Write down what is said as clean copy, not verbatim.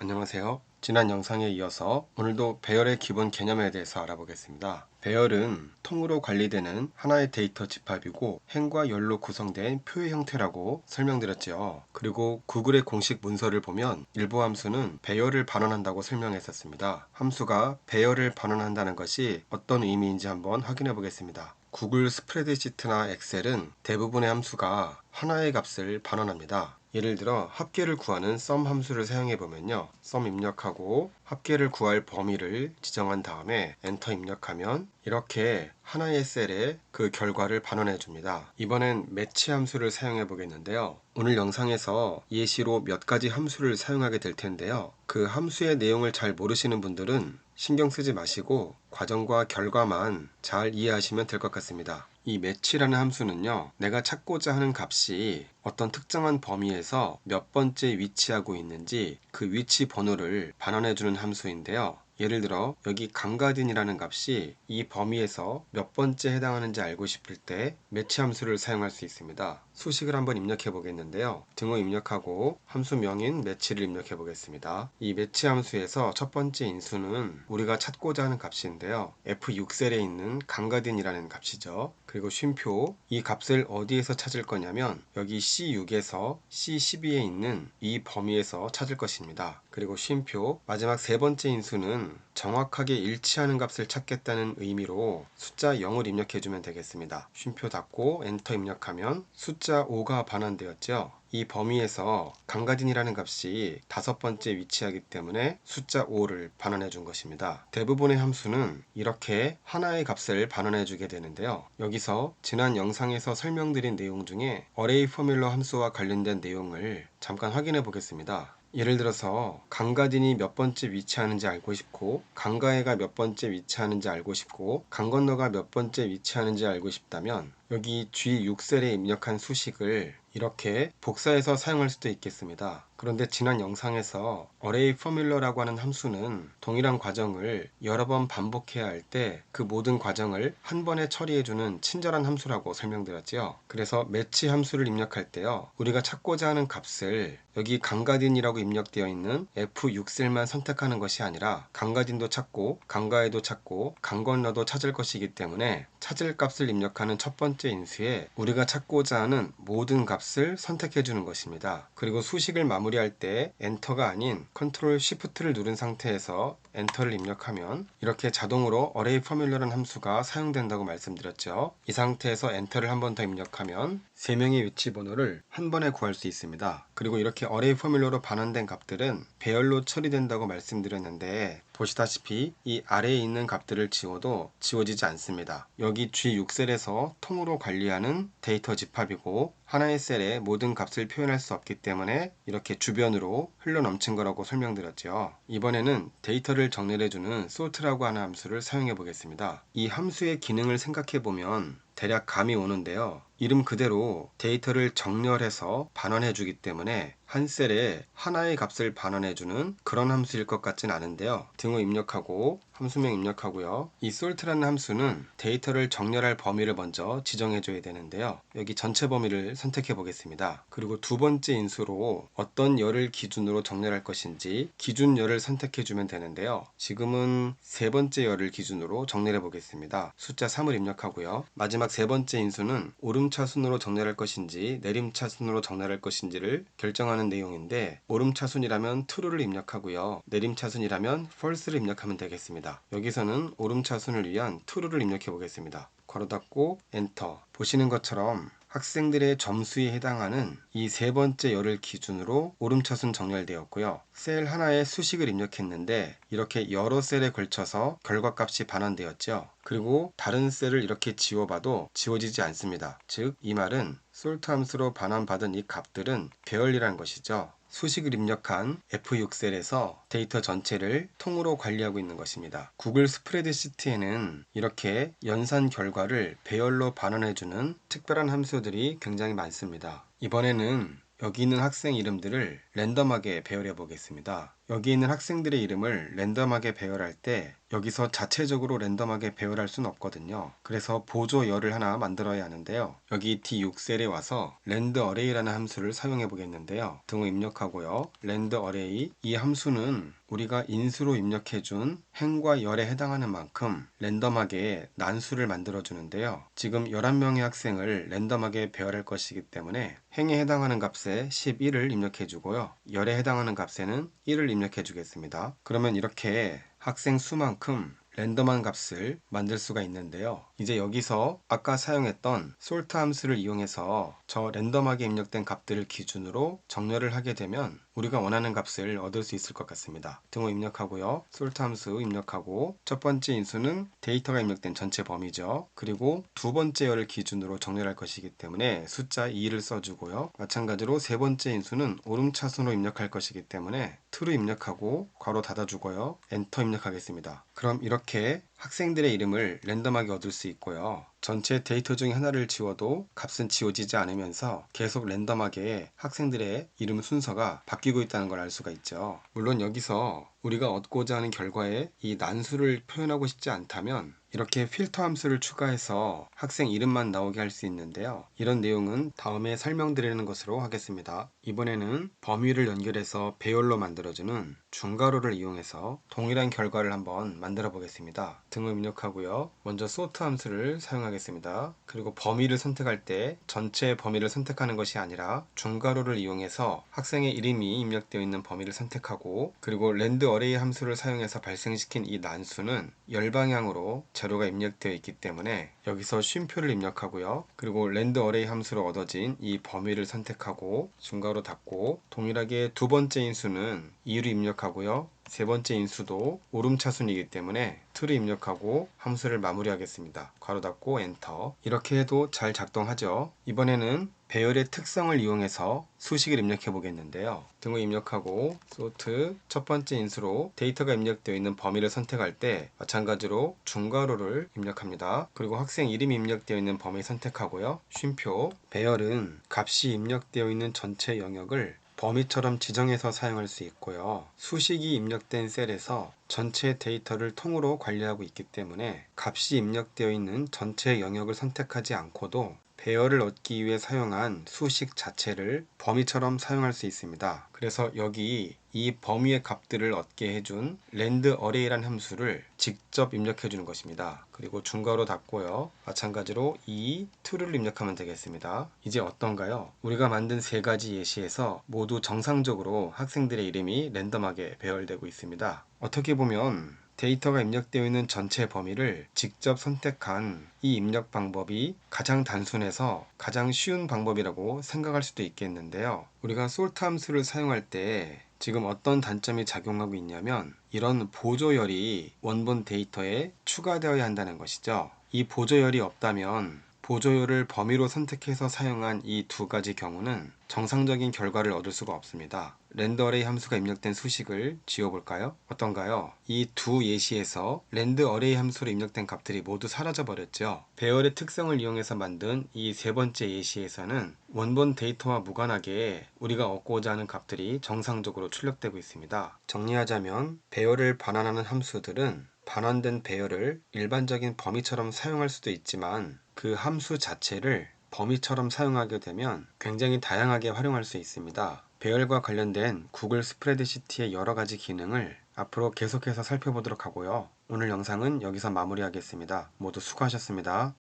안녕하세요. 지난 영상에 이어서 오늘도 배열의 기본 개념에 대해서 알아보겠습니다. 배열은 통으로 관리되는 하나의 데이터 집합이고 행과 열로 구성된 표의 형태라고 설명드렸죠. 그리고 구글의 공식 문서를 보면 일부 함수는 배열을 반환한다고 설명했었습니다. 함수가 배열을 반환한다는 것이 어떤 의미인지 한번 확인해 보겠습니다. 구글 스프레드시트나 엑셀은 대부분의 함수가 하나의 값을 반환합니다. 예를 들어 합계를 구하는 sum 함수를 사용해 보면요, sum 입력하고 합계를 구할 범위를 지정한 다음에 엔터 입력하면 이렇게 하나의 셀에 그 결과를 반환해 줍니다. 이번엔 매치 함수를 사용해 보겠는데요, 오늘 영상에서 예시로 몇 가지 함수를 사용하게 될 텐데요, 그 함수의 내용을 잘 모르시는 분들은 신경 쓰지 마시고 과정과 결과만 잘 이해하시면 될 것 같습니다. 이 매치라는 함수는요, 내가 찾고자 하는 값이 어떤 특정한 범위에서 몇 번째 위치하고 있는지 그 위치 번호를 반환해주는 함수인데요, 예를 들어 여기 강가딘이라는 값이 이 범위에서 몇 번째 해당하는지 알고 싶을 때 매치 함수를 사용할 수 있습니다. 수식을 한번 입력해 보겠는데요, 등호 입력하고 함수명인 매치를 입력해 보겠습니다. 이 매치 함수에서 첫 번째 인수는 우리가 찾고자 하는 값인데요, F6셀에 있는 강가딘이라는 값이죠. 그리고 쉼표, 이 값을 어디에서 찾을 거냐면 여기 C6에서 C12에 있는 이 범위에서 찾을 것입니다. 그리고 쉼표, 마지막 세 번째 인수는 정확하게 일치하는 값을 찾겠다는 의미로 숫자 0을 입력해주면 되겠습니다. 쉼표 닫고 엔터 입력하면 숫자 5가 반환되었죠. 이 범위에서 강가딘이라는 값이 다섯 번째 위치하기 때문에 숫자 5를 반환해 준 것입니다. 대부분의 함수는 이렇게 하나의 값을 반환해 주게 되는데요, 여기서 지난 영상에서 설명드린 내용 중에 어레이 포뮬러 함수와 관련된 내용을 잠깐 확인해 보겠습니다. 예를 들어서 강가딘이 몇 번째 위치하는지 알고 싶고, 강가해가 몇 번째 위치하는지 알고 싶고, 강건너가 몇 번째 위치하는지 알고 싶다면 여기 G6셀에 입력한 수식을 이렇게 복사해서 사용할 수도 있겠습니다. 그런데 지난 영상에서 어레이 포뮬러라고 하는 함수는 동일한 과정을 여러 번 반복해야 할 때 그 모든 과정을 한 번에 처리해주는 친절한 함수라고 설명드렸죠. 그래서 매치 함수를 입력할 때요, 우리가 찾고자 하는 값을 여기 강가딘이라고 입력되어 있는 F6셀만 선택하는 것이 아니라 강가딘도 찾고 강가해도 찾고 강건너도 찾을 것이기 때문에 찾을 값을 입력하는 첫 번째 인수에 우리가 찾고자 하는 모든 값을 선택해 주는 것입니다. 그리고 수식을 마무리할 때 엔터가 아닌 컨트롤 쉬프트를 누른 상태에서 엔터를 입력하면 이렇게 자동으로 어레이 포뮬러라는 함수가 사용된다고 말씀드렸죠. 이 상태에서 엔터를 한 번 더 입력하면 3명의 위치 번호를 한 번에 구할 수 있습니다. 그리고 이렇게 어레이 포뮬러로 반환된 값들은 배열로 처리된다고 말씀드렸는데, 보시다시피 이 아래에 있는 값들을 지워도 지워지지 않습니다. 여기 G6셀에서 통으로 관리하는 데이터 집합이고 하나의 셀에 모든 값을 표현할 수 없기 때문에 이렇게 주변으로 흘러넘친 거라고 설명드렸죠. 이번에는 데이터를 정렬해주는 sort라고 하는 함수를 사용해 보겠습니다. 이 함수의 기능을 생각해 보면 대략 감이 오는데요, 이름 그대로 데이터를 정렬해서 반환해 주기 때문에 한 셀에 하나의 값을 반환해 주는 그런 함수일 것 같진 않은데요, 등호 입력하고 함수명 입력하고요, 이 sort라는 함수는 데이터를 정렬할 범위를 먼저 지정해 줘야 되는데요, 여기 전체 범위를 선택해 보겠습니다. 그리고 두 번째 인수로 어떤 열을 기준으로 정렬할 것인지 기준 열을 선택해 주면 되는데요, 지금은 세 번째 열을 기준으로 정렬해 보겠습니다. 숫자 3을 입력하고요, 마지막 세 번째 인수는 오름차순으로 정렬할 것인지 내림차순으로 정렬할 것인지를 결정하는 내용인데, 오름차순이라면 true를 입력하고요, 내림차순이라면 false를 입력하면 되겠습니다. 여기서는 오름차순을 위한 true를 입력해 보겠습니다. 괄호 닫고 엔터. 보시는 것처럼 학생들의 점수에 해당하는 이 세 번째 열을 기준으로 오름차순 정렬되었고요, 셀 하나에 수식을 입력했는데 이렇게 여러 셀에 걸쳐서 결과값이 반환되었죠. 그리고 다른 셀을 이렇게 지워봐도 지워지지 않습니다. 즉 이 말은 sort 함수로 반환받은 이 값들은 배열이라는 것이죠. 수식을 입력한 F6셀에서 데이터 전체를 통으로 관리하고 있는 것입니다. 구글 스프레드시트에는 이렇게 연산 결과를 배열로 반환해주는 특별한 함수들이 굉장히 많습니다. 이번에는 여기 있는 학생 이름들을 랜덤하게 배열해 보겠습니다. 여기 있는 학생들의 이름을 랜덤하게 배열할 때 여기서 자체적으로 랜덤하게 배열할 수는 없거든요. 그래서 보조열을 하나 만들어야 하는데요. 여기 D6셀에 와서 랜드어레이라는 함수를 사용해 보겠는데요. 등호 입력하고요. 랜드어레이, 이 함수는 우리가 인수로 입력해준 행과 열에 해당하는 만큼 랜덤하게 난수를 만들어 주는데요. 지금 11명의 학생을 랜덤하게 배열할 것이기 때문에 행에 해당하는 값에 11을 입력해 주고요. 열에 해당하는 값에는 1을 입력해 주겠습니다. 그러면 이렇게 학생 수만큼 랜덤한 값을 만들 수가 있는데요. 이제 여기서 아까 사용했던 sort 함수를 이용해서 저 랜덤하게 입력된 값들을 기준으로 정렬을 하게 되면 우리가 원하는 값을 얻을 수 있을 것 같습니다. 등호 입력하고요. sort 함수 입력하고 첫 번째 인수는 데이터가 입력된 전체 범위죠. 그리고 두 번째 열을 기준으로 정렬할 것이기 때문에 숫자 2를 써주고요. 마찬가지로 세 번째 인수는 오름차순으로 입력할 것이기 때문에 true로 입력하고 괄호 닫아주고요. 엔터 입력하겠습니다. 그럼 이렇게 학생들의 이름을 랜덤하게 얻을 수 있고요. 전체 데이터 중에 하나를 지워도 값은 지워지지 않으면서 계속 랜덤하게 학생들의 이름 순서가 바뀌고 있다는 걸 알 수가 있죠. 물론 여기서 우리가 얻고자 하는 결과에 이 난수를 표현하고 싶지 않다면 이렇게 필터 함수를 추가해서 학생 이름만 나오게 할 수 있는데요. 이런 내용은 다음에 설명드리는 것으로 하겠습니다. 이번에는 범위를 연결해서 배열로 만들어주는 중괄호를 이용해서 동일한 결과를 한번 만들어 보겠습니다. 등호 입력하고요. 먼저 sort 함수를 사용하겠습니다. 그리고 범위를 선택할 때 전체 범위를 선택하는 것이 아니라 중괄호를 이용해서 학생의 이름이 입력되어 있는 범위를 선택하고, 그리고 랜드어레이 함수를 사용해서 발생시킨 이 난수는 열 방향으로 재료가 입력되어 있기 때문에 여기서 쉼표를 입력하고요. 그리고 랜드어레이 함수로 얻어진 이 범위를 선택하고 중괄호 닫고, 동일하게 두 번째 인수는 2로 입력하고요. 세 번째 인수도 오름차순이기 때문에 true를 입력하고 함수를 마무리하겠습니다. 괄호 닫고 엔터. 이렇게 해도 잘 작동하죠. 이번에는 배열의 특성을 이용해서 수식을 입력해 보겠는데요. 등호 입력하고 sort 첫 번째 인수로 데이터가 입력되어 있는 범위를 선택할 때 마찬가지로 중괄호를 입력합니다. 그리고 학생 이름이 입력되어 있는 범위 선택하고요. 쉼표. 배열은 값이 입력되어 있는 전체 영역을 범위처럼 지정해서 사용할 수 있고요. 수식이 입력된 셀에서 전체 데이터를 통으로 관리하고 있기 때문에 값이 입력되어 있는 전체 영역을 선택하지 않고도 배열을 얻기 위해 사용한 수식 자체를 범위처럼 사용할 수 있습니다. 그래서 여기 이 범위의 값들을 얻게 해준 랜드어레이라는 함수를 직접 입력해 주는 것입니다. 그리고 중괄호 닫고요. 마찬가지로 true를 입력하면 되겠습니다. 이제 어떤가요? 우리가 만든 세 가지 예시에서 모두 정상적으로 학생들의 이름이 랜덤하게 배열되고 있습니다. 어떻게 보면 데이터가 입력되어 있는 전체 범위를 직접 선택한 이 입력 방법이 가장 단순해서 가장 쉬운 방법이라고 생각할 수도 있겠는데요. 우리가 sort 함수를 사용할 때 지금 어떤 단점이 작용하고 있냐면 이런 보조열이 원본 데이터에 추가되어야 한다는 것이죠. 이 보조열이 없다면 보조열을 범위로 선택해서 사용한 이 두 가지 경우는 정상적인 결과를 얻을 수가 없습니다. 랜드어레이 함수가 입력된 수식을 지워볼까요? 어떤가요? 이 두 예시에서 랜드어레이 함수로 입력된 값들이 모두 사라져 버렸죠. 배열의 특성을 이용해서 만든 이 세 번째 예시에서는 원본 데이터와 무관하게 우리가 얻고자 하는 값들이 정상적으로 출력되고 있습니다. 정리하자면 배열을 반환하는 함수들은 반환된 배열을 일반적인 범위처럼 사용할 수도 있지만 그 함수 자체를 범위처럼 사용하게 되면 굉장히 다양하게 활용할 수 있습니다. 배열과 관련된 구글 스프레드시트의 여러 가지 기능을 앞으로 계속해서 살펴보도록 하고요. 오늘 영상은 여기서 마무리하겠습니다. 모두 수고하셨습니다.